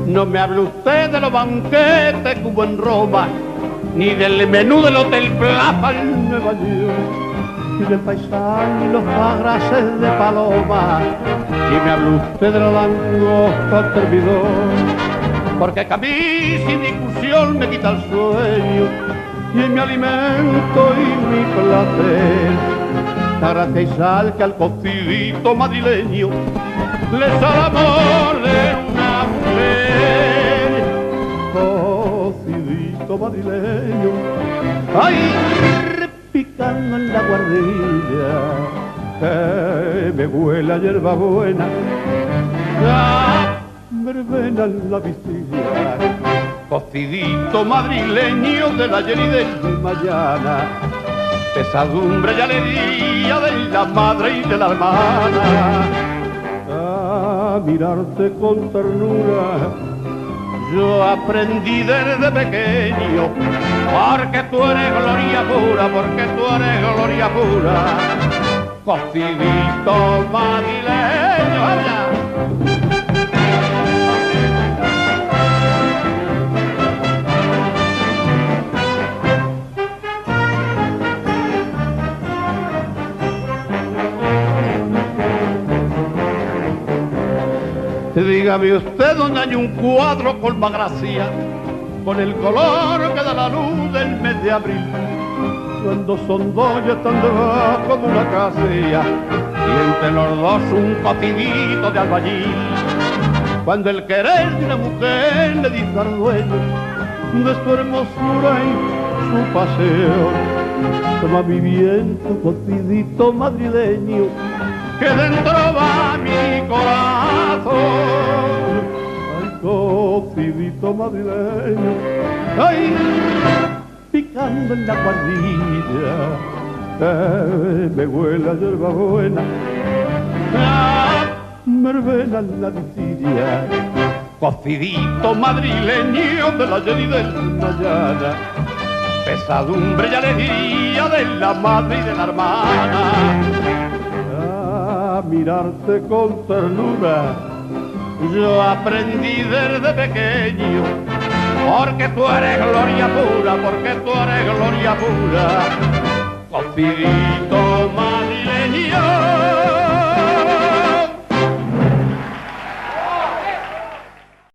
No me hable usted de los banquetes que hubo en Roma, ni del menú del Hotel Plaza en Nueva York, ni del paisaje y los pagrases de paloma, ni me hable usted de la langosta al servidor, porque que a mí sin discusión me quita el sueño, y es mi alimento y mi placer. La gracia y sal que al cocidito madrileño le sale amor de una mujer. Cocidito madrileño, ay, repicando en la guardilla, que me huele a hierba buena, verbena en la visilla. Cocidito madrileño del ayer y del mañana, pesadumbre y alegría de la madre y de la hermana. A mirarte con ternura yo aprendí desde pequeño, porque tú eres gloria pura, porque tú eres gloria pura. Cocidito madrileño, ¡habla! Dígame usted dónde hay un cuadro con más gracia, con el color que da la luz del mes de abril, cuando son dos y están debajo de una casilla, y entre los dos un cocidito de albañil. Cuando el querer de una mujer le dice al dueño de su hermosura y su paseo, toma mi viento, cocidito madrileño, que dentro va mi corazón. Ay, cocidito madrileño, ay, picando en la guardilla, me huele a hierba buena, verbena en la visilla. Cocidito madrileño del ayer y del mañana, pesadumbre y alegría de la madre y de la hermana. Mirarte con ternura yo aprendí desde pequeño, porque tú eres gloria pura, porque tú eres gloria pura. Cocidito madrileño.